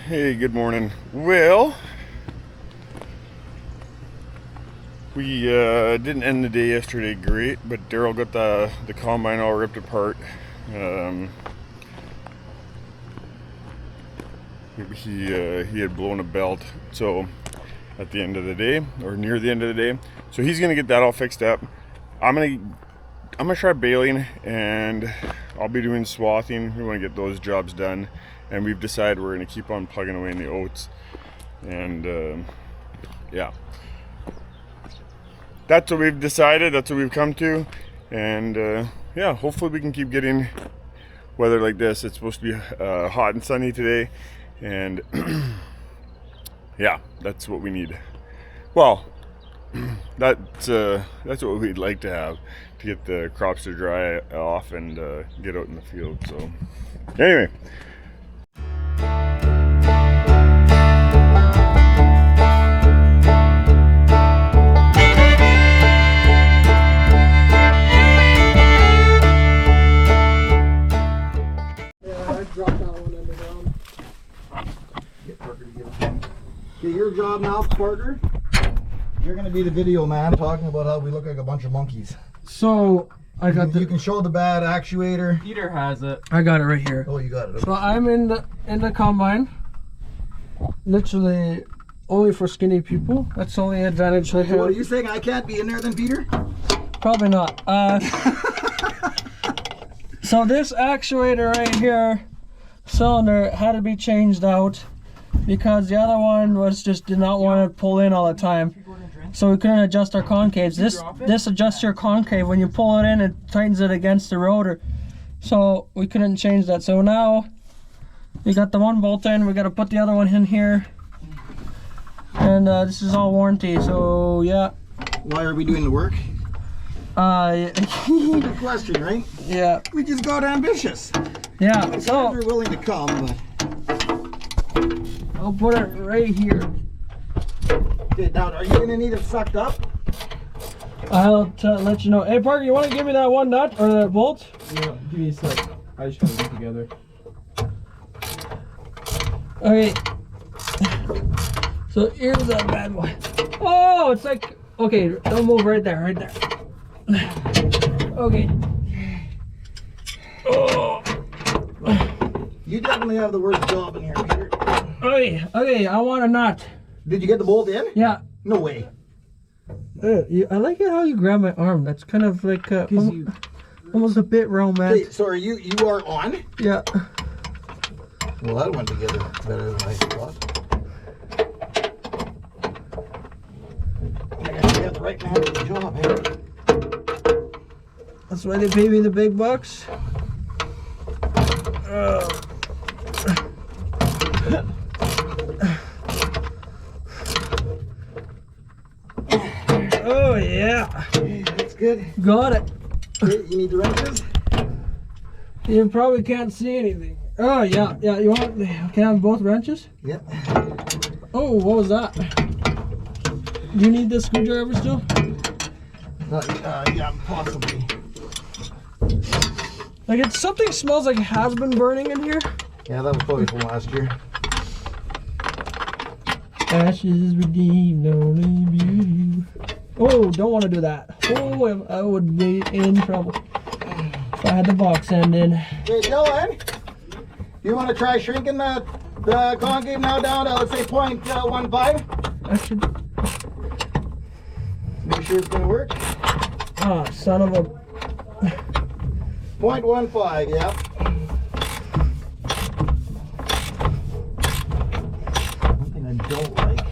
Hey, good morning. Well, we didn't end the day yesterday great, but Daryl got the combine all ripped apart. He had blown a belt, so at the end of the day, or near the end of the day, so he's gonna get that all fixed up. I'm gonna try baling, and I'll be doing swathing. We want to get those jobs done, and we've decided we're gonna keep on plugging away in the oats, and yeah, that's what we've decided. That's what we've come to, and yeah, hopefully we can keep getting weather like this. It's supposed to be hot and sunny today, and yeah, that's what we need. Well, that's what we'd like to have to get the crops to dry off and get out in the field. So anyway, Okay, your job now, partner. You're gonna be the video man, talking about how we look like a bunch of monkeys. So I got You can show the bad actuator. Peter has it. I got it right here. Oh, you got it. Okay. So I'm in the combine. Literally only for skinny people. That's the only advantage I So what are have. you saying? I can't be in there then, Peter? Probably not. So this actuator right here, cylinder, had to be changed out because the other one did not want to pull in all the time. So we couldn't adjust our concaves. This adjusts your concave. When you pull it in, it tightens it against the rotor. So we couldn't change that. So now we got the one bolt in. We got to put the other one in here. And this is all warranty. So yeah. Why are we doing the work? Good question, right? Yeah. We just got ambitious. Yeah. So So they're willing to come, but I'll put it right here. okay. Now, are you gonna need it sucked up? I'll let you know. Hey Parker, you want to give me that one nut or that bolt? Yeah, give me a sec. I just gotta get together. Okay. So here's that bad boy. Oh, it's like, okay, don't move right there, right there. Okay. Oh. You definitely have the worst job in here, Peter. Okay, I want a nut. Did you get the bolt in? Yeah. No way. I like it how you grab my arm. That's kind of like almost a bit romantic. Okay, so are you are on? Yeah. Well, that went together better than I thought. I guess we have the right man for the job here. That's why they pay me the big bucks. Oh yeah. Okay, that's good. Got it. Okay, you need the wrenches? You probably can't see anything. Oh yeah. You want? Can I have both wrenches? Yep. Oh, what was that? Do you need this screwdriver still? Yeah, possibly. Like something smells like it has been burning in here. Yeah, that was probably from last year. Ashes redeemed, only beauty. Oh, don't want to do that. Oh, I would be in trouble if I had the box end in. Okay, Dylan, you want to try shrinking the concave now down to, let's say, 0.15? Actually, Make sure it's going to work. ah, son of a. 0.15, yeah. One thing I don't like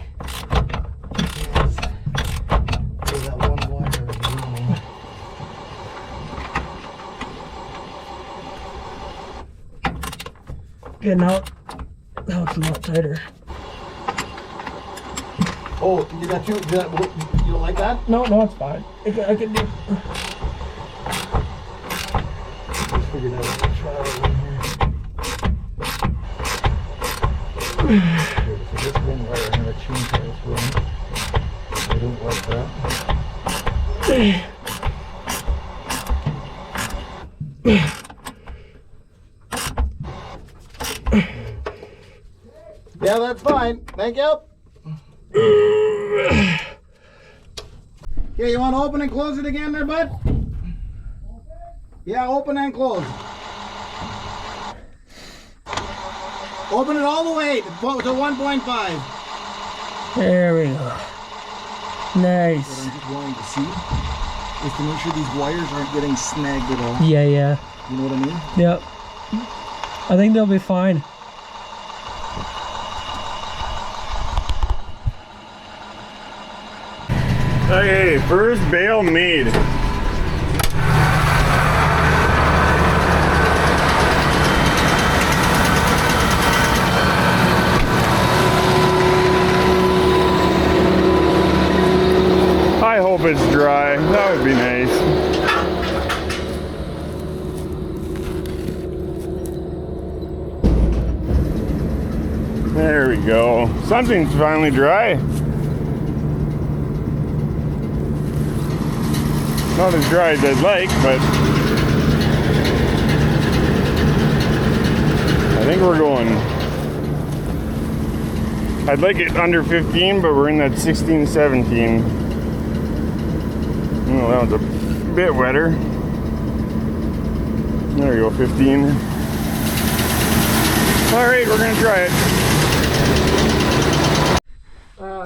is that one wire is wrong. Okay, now it's a lot tighter. Oh, you got two? You don't like that? No, it's fine. I can do. Figured out a trial in here. Okay, so this one wire I'm going to change this one. I don't like that. Yeah, that's fine. Thank you. Okay, you want to open and close it again there, bud? Yeah, open and close. Open it all the way to 1.5. There we go. Nice. What I'm just wanting to see is to make sure these wires aren't getting snagged at all. Yeah, yeah. You know what I mean? Yep. I think they'll be fine. Okay, first bale made. I hope it's dry. That would be nice. There we go. Something's finally dry. Not as dry as I'd like, but I think we're going. I'd like it under 15, but we're in that 16, 17. Oh, that one's a bit wetter. There we go, 15. All right, we're gonna try it.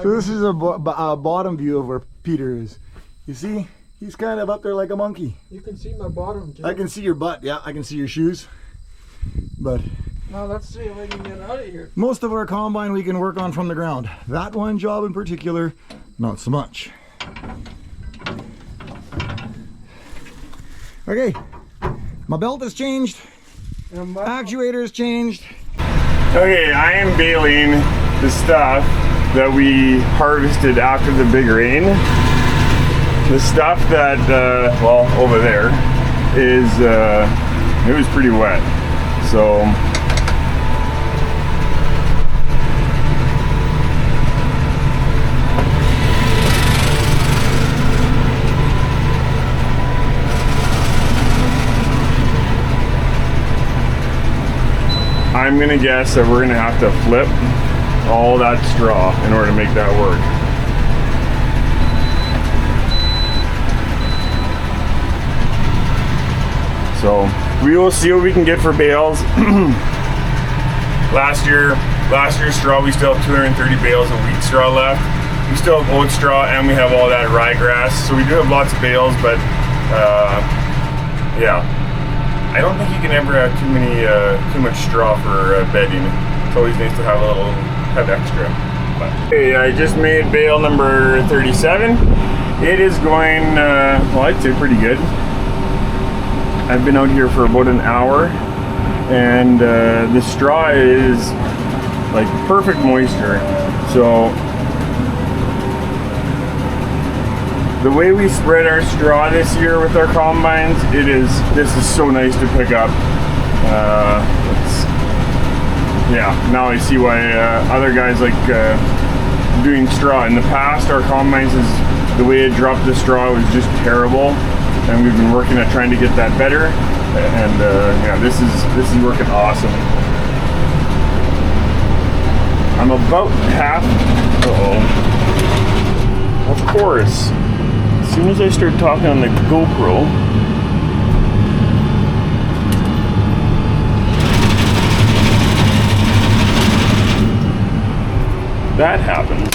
So this is a bottom view of where Pieter is. You see? He's kind of up there like a monkey. You can see my bottom, Jim. I can see your butt, yeah, I can see your shoes. But Now let's see if I can get out of here. most of our combine we can work on from the ground. That one job in particular, not so much. Okay, my belt has changed, actuator has changed. Okay, I am baling the stuff that we harvested after the big rain. The stuff that, well, over there is, it was pretty wet. So, I'm gonna guess that we're gonna have to flip all that straw in order to make that work. So we will see what we can get for bales. last year's straw, we still have 230 bales of wheat straw left. We still have oat straw and we have all that ryegrass. So we do have lots of bales, but yeah. I don't think you can ever have too much straw for bedding. It's always nice to have extra. But, hey, I just made bale number 37. It is going, well, I'd say pretty good. I've been out here for about an hour, and the straw is like perfect moisture. So the way we spread our straw this year with our combines, this is so nice to pick up. Yeah, now I see why other guys like doing straw. In the past, our combines, the way it dropped the straw was just terrible, and we've been working at trying to get that better. And yeah, this is working awesome. I'm about half. Of course. As soon as I start talking on the GoPro, that happens.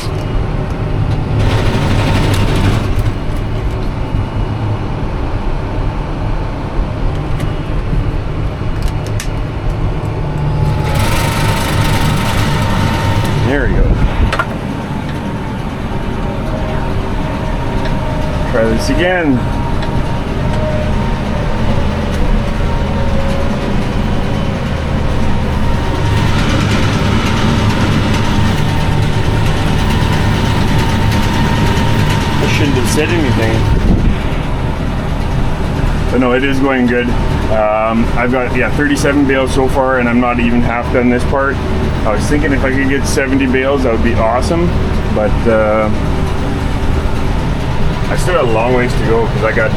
There we go. Try this again. I shouldn't have said anything. But no, it is going good. I've got 37 bales so far, and I'm not even half done this part. I was thinking if I could get 70 bales, that would be awesome. But I still got a long ways to go because I got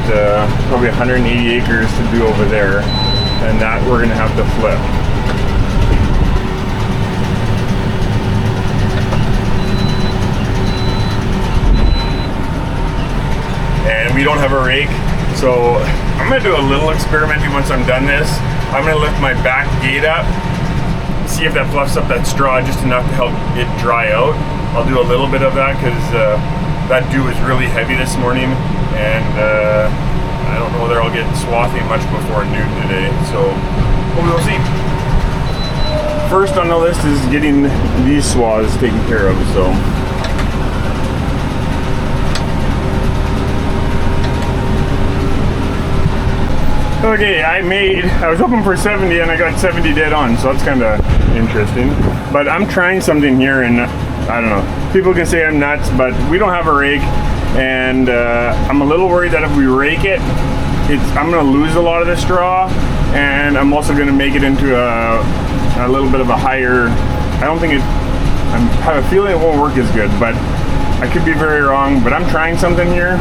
probably 180 acres to do over there, and that we're gonna have to flip. we don't have a rake. So I'm gonna do a little experimenting once I'm done this. I'm gonna lift my back gate up, see if that fluffs up that straw just enough to help it dry out. I'll do a little bit of that because that dew is really heavy this morning, and I don't know whether I'll get swathing much before noon today, so we'll see. First on the list is getting these swaths taken care of, so. Okay, I was hoping for 70 and I got 70 dead on, so that's kind of interesting. But I'm trying something here, and I don't know. People can say I'm nuts, but we don't have a rake, and I'm a little worried that if we rake it, I'm going to lose a lot of the straw, and I'm also going to make it into a little bit of a higher. I have a feeling it won't work as good, but I could be very wrong. But I'm trying something here.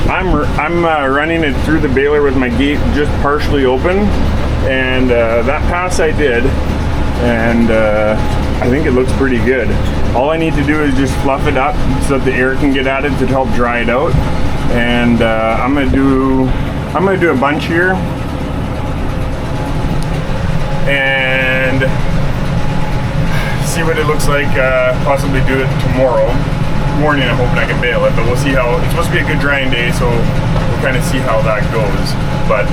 I'm running it through the baler with my gate just partially open, and that pass I did, and I think it looks pretty good. All I need to do is just fluff it up so that the air can get at it to help dry it out, and I'm gonna do a bunch here, and see what it looks like. Possibly do it tomorrow morning. I'm hoping I can bail it, but we'll see how. It's supposed to be a good drying day, so we'll kind of see how that goes. But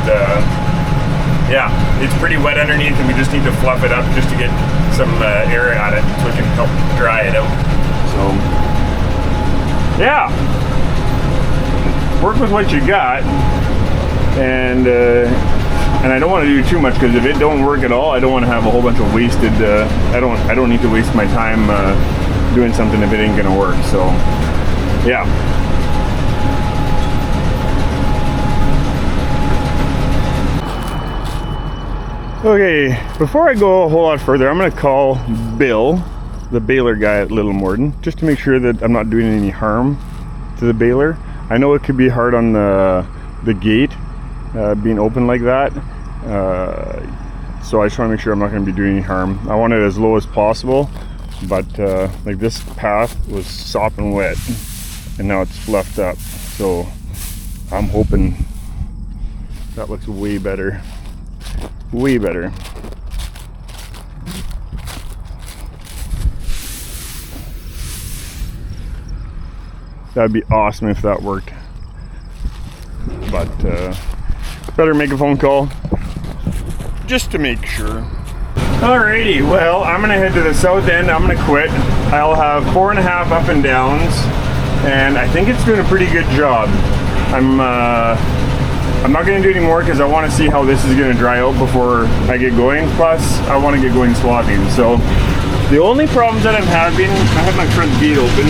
yeah, it's pretty wet underneath, and we just need to fluff it up just to get some air at it so it can help dry it out. So yeah, work with what you got, and I don't want to do too much, because if it don't work at all, I don't want to have a whole bunch of wasted. I don't need to waste my time doing something if it ain't gonna work. So yeah. Okay, before I go a whole lot further, I'm gonna call Bill, the baler guy at Little Morden, just to make sure that I'm not doing any harm to the baler. I know it could be hard on the gate being open like that, so I just want to make sure I'm not going to be doing any harm. I want it as low as possible, but like this path was sopping wet, and now it's fluffed up, so I'm hoping that looks way better. Way better. That'd be awesome if that worked, but better make a phone call just to make sure. Alrighty, well, I'm gonna head to the south end. I'm gonna quit. I'll have 4.5 up and downs, and I think it's doing a pretty good job. I'm not gonna do any more because I want to see how this is gonna dry out before I get going. Plus, I want to get going swathing. So the only problems that I'm having, I have my front gate open,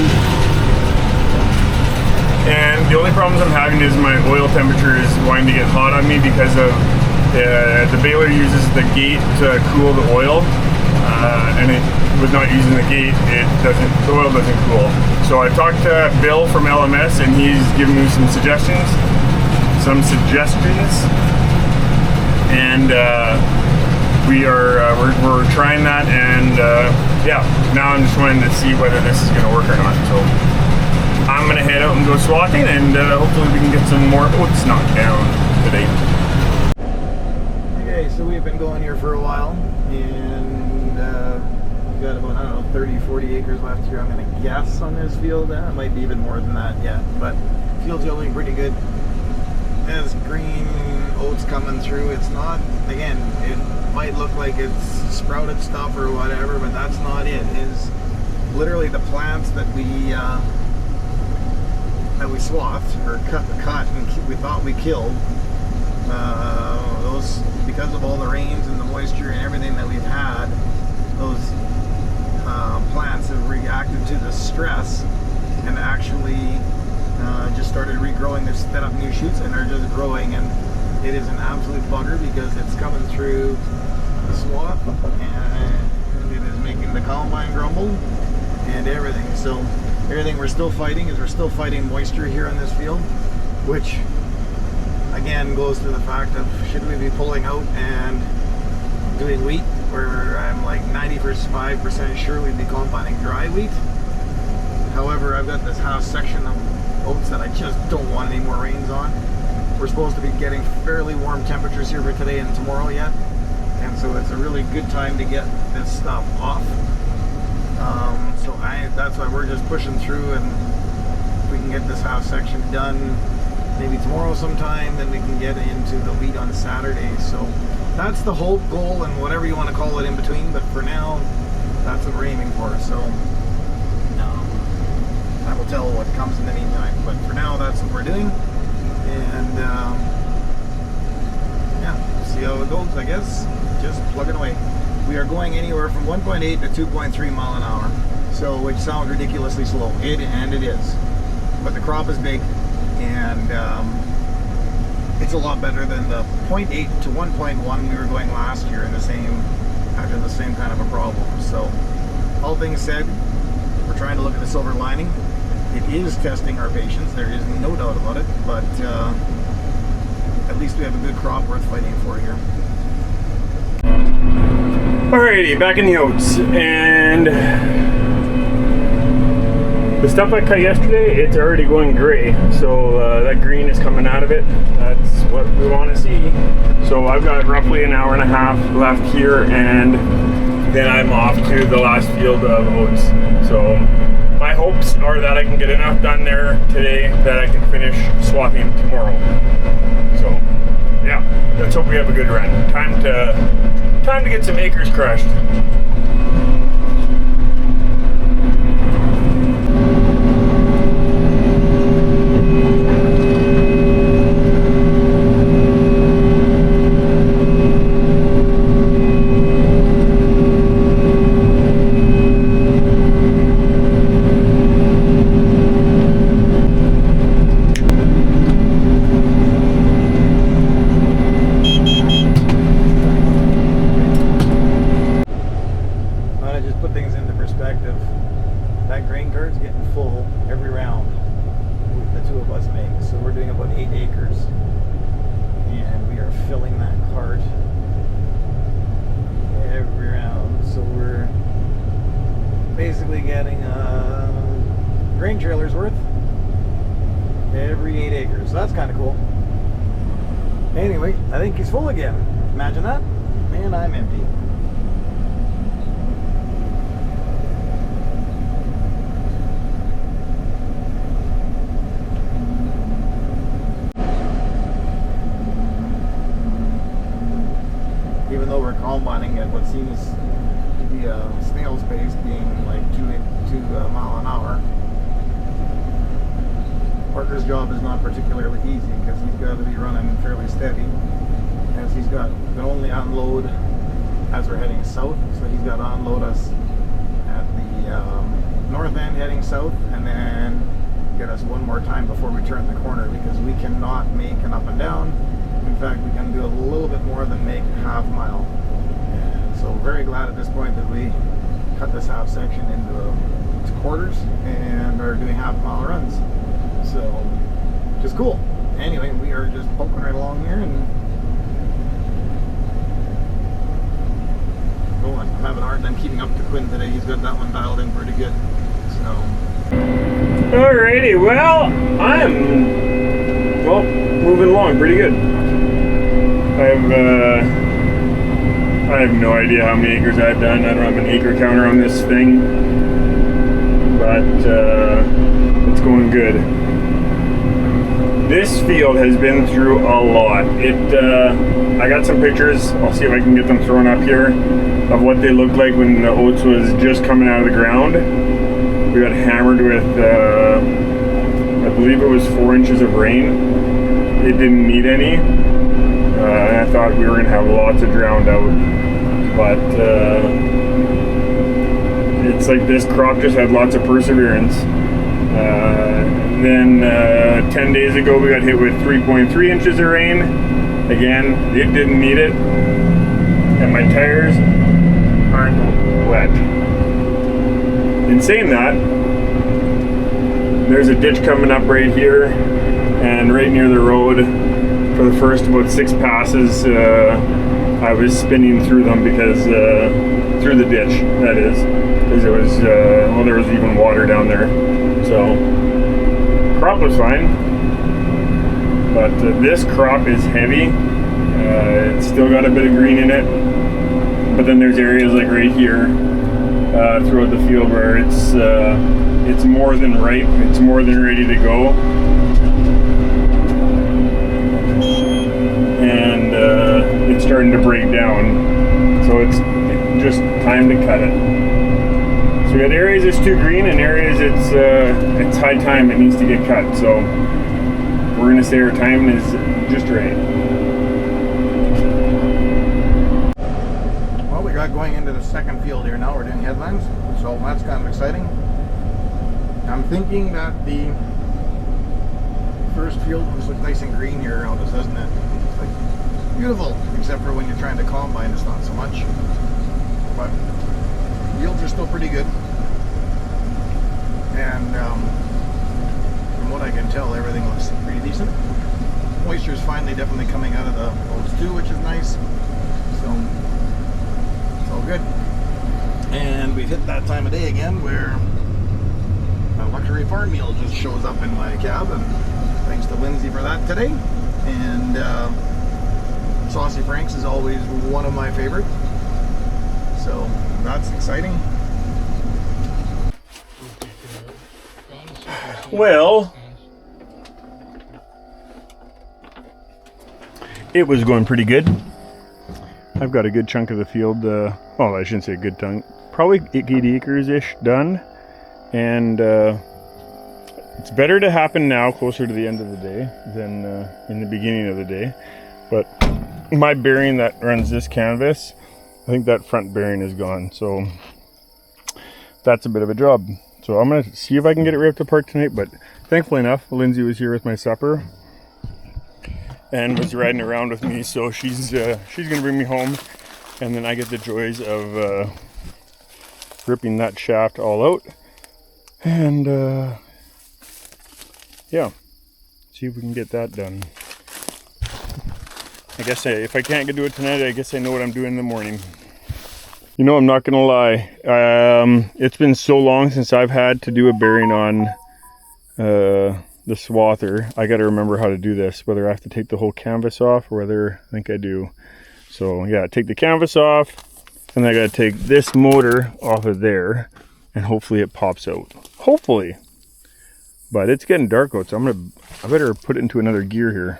and the only problems I'm having is my oil temperature is wanting to get hot on me because of the baler uses the gate to cool the oil, and with not using the gate, the oil doesn't cool. So I talked to Bill from LMS, and he's given me some suggestions, and we're trying that, and yeah, now I'm just wanting to see whether this is going to work or not. So I'm going to head out and go swathing, and hopefully we can get some more oats knocked down today. Okay, so we've been going here for a while, and we've got about, I don't know, 30-40 acres left here, I'm going to guess, on this field. It might be even more than that yet, but field's going pretty good. There's green oats coming through. It's not, again, it might look like it's sprouted stuff or whatever, but that's not it. It's literally the plants that we swathed or cut and we thought we killed. Those, because of all the rains and the moisture and everything that we've had, those plants have reacted to the stress and actually just started regrowing. They've set up new shoots and they're just growing, and it is an absolute bugger because it's coming through the swath and it is making the combine grumble and everything. So everything we're still fighting is we're still fighting moisture here on this field, which again goes to the fact of should we be pulling out and doing wheat, where I'm like 95% sure we'd be combining dry wheat. However, I've got this half section of oats that I just don't want any more rains on. We're supposed to be getting fairly warm temperatures here for today and tomorrow yet, and so it's a really good time to get this stuff off. So that's why we're just pushing through, and if we can get this half section done maybe tomorrow sometime, then we can get into the wheat on Saturday. So that's the hope, goal, and whatever you want to call it in between, but for now that's what we're aiming for. So I will tell what comes in the meantime, but for now that's what we're doing, and yeah, see how it goes. I guess just plugging away. We are going anywhere from 1.8 to 2.3 mile an hour, so which sounds ridiculously slow, and it is, but the crop is big, and it's a lot better than the 0.8 to 1.1 we were going last year in the same, after the same kind of a problem. So all things said, we're trying to look at the silver lining. It is testing our patience, there is no doubt about it, but at least we have a good crop worth fighting for here. Alrighty, back in the oats, and the stuff I cut yesterday, it's already going gray, so that green is coming out of it. That's what we want to see. So I've got roughly an hour and a half left here, and then I'm off to the last field of oats. So my hopes are that I can get enough done there today that I can finish swathing tomorrow. So yeah, let's hope we have a good run. Time to get some acres crushed. That grain cart's getting full every round the two of us make. So we're doing about 8 acres, and we are filling that cart every round. So we're basically getting a grain trailer's worth every 8 acres. So that's kind of cool. Anyway, I think he's full again. Imagine that. Man, I'm empty. Even though we're combining at what seems to be a snail's pace, being like 2 mile an hour. Parker's job is not particularly easy because he's got to be running fairly steady, as he's got to only unload as we're heading south. So he's got to unload us at the north end heading south, and then get us one more time before we turn the corner, because we cannot make an up and down. In fact, we can do a little bit more than make half mile. And so very glad at this point that we cut this half section into quarters and are doing half mile runs. So just cool. Anyway, we are just poking right along here and going. I'm having a hard time keeping up to Quinn today. He's got that one dialed in pretty good. So alrighty, well, I'm moving along pretty good. I have no idea how many acres I've done. I don't have an acre counter on this thing, but it's going good. This field has been through a lot. I got some pictures. I'll see if I can get them thrown up here of what they looked like when the oats was just coming out of the ground. We got hammered with, I believe it was 4 inches of rain. It didn't need any. And I thought we were going to have lots of drowned out, but it's like this crop just had lots of perseverance. Then 10 days ago we got hit with 3.3 inches of rain. Again, it didn't need it, and my tires aren't wet. In saying that, there's a ditch coming up right here, and right near the road. For the first about 6 passes, I was spinning through them because through the ditch, that is, because it was well, there was even water down there. So crop was fine, but this crop is heavy. It's still got a bit of green in it, but then there's areas like right here throughout the field where it's more than ripe, it's more than ready to go, and it's starting to break down, so it's just time to cut it. So we got areas it's too green and areas it's high time it needs to get cut, so we're gonna say our time is just right. Well, we got going into the second field here now. We're doing headlands, so that's kind of exciting. I'm thinking that the first field just looks nice and green here around us, doesn't it? It's like beautiful, except for when you're trying to combine, it's not so much. But yields are still pretty good. And from what I can tell, everything looks pretty decent. Moisture is finally definitely coming out of the oats too, which is nice. So it's all good. And we've hit that time of day again where a luxury farm meal just shows up in my cabin. Thanks to Lindsay for that today. And Saucy Frank's is always one of my favorites. So that's exciting. Well, it was going pretty good. I've got a good chunk of the field, well, I shouldn't say a good chunk, probably 80 acres-ish done. And it's better to happen now, closer to the end of the day, than in the beginning of the day. But my bearing that runs this canvas, I think that front bearing is gone, so that's a bit of a job. So I'm gonna see if I can get it ripped apart tonight, but thankfully enough, Lindsay was here with my supper and was riding around with me, so she's gonna bring me home, and then I get the joys of ripping that shaft all out, and yeah, see if we can get that done. I guess if I can't do it tonight, I guess I know what I'm doing in the morning. You know, I'm not gonna lie, it's been so long since I've had to do a bearing on the Swather. I gotta remember how to do this, whether I have to take the whole canvas off or whether I think I do. So yeah, take the canvas off, and then I gotta take this motor off of there, and hopefully it pops out. Hopefully. But it's getting dark out, so I better put it into another gear here.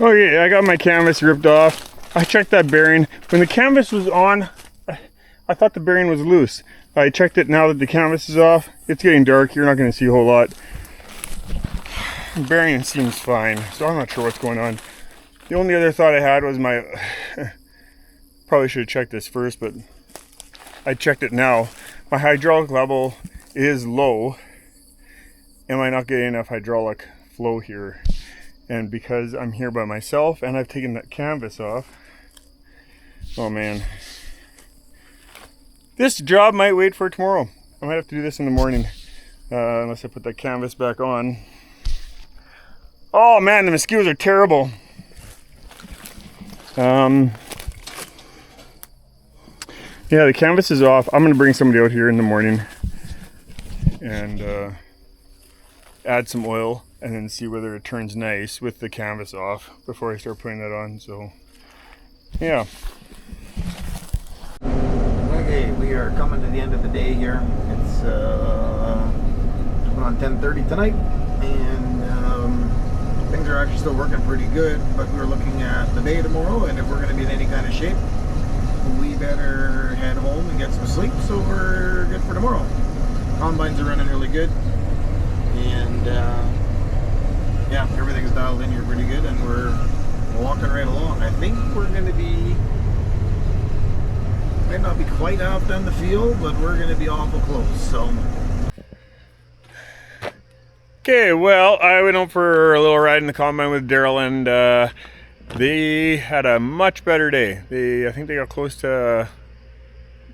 Okay, I got my canvas ripped off. I checked that bearing. When the canvas was on, I thought the bearing was loose. I checked it now that the canvas is off. It's getting dark. You're not going to see a whole lot. The bearing seems fine, so I'm not sure what's going on. The only other thought I had was my... probably should have checked this first, but I checked it now. My hydraulic level is low. Am I not getting enough hydraulic flow here? And because I'm here by myself and I've taken that canvas off, oh man, this job might wait for tomorrow. I might have to do this in the morning, unless I put that canvas back on. Oh man, the mosquitoes are terrible. Yeah, the canvas is off. I'm gonna bring somebody out here in the morning and add some oil, and then see whether it turns nice with the canvas off before I start putting that on. So yeah. Okay, we are coming to the end of the day here. It's around 10:30 tonight, and things are actually still working pretty good, but we're looking at the day tomorrow, and if we're going to be in any kind of shape, we better head home and get some sleep so we're good for tomorrow. Combines are running really good, and yeah, everything's dialed in here pretty good, and we're walking right along. I think we're going to be, might not be quite half done the field, but we're going to be awful close. So Okay, well, I went out for a little ride in the combine with Daryl, and they had a much better day. I think they got close to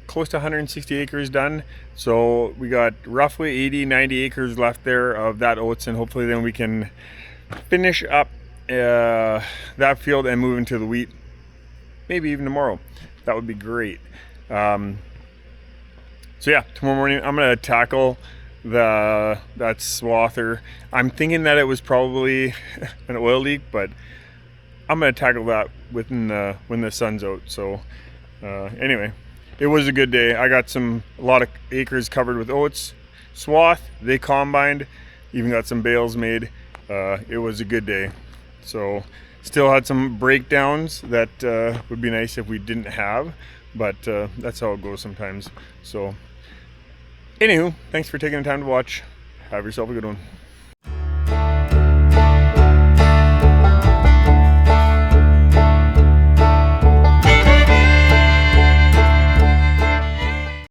160 acres done. So we got roughly 80-90 acres left there of that oats, and hopefully then we can finish up that field and move into the wheat. Maybe even tomorrow. That would be great. So yeah, tomorrow morning I'm gonna tackle that swather. I'm thinking that it was probably an oil leak, but I'm gonna tackle that when the sun's out. So anyway, it was a good day. I got a lot of acres covered with oats. Swath, they combined, even got some bales made. It was a good day. So still had some breakdowns that would be nice if we didn't have, but that's how it goes sometimes. So anywho, thanks for taking the time to watch. Have yourself a good one.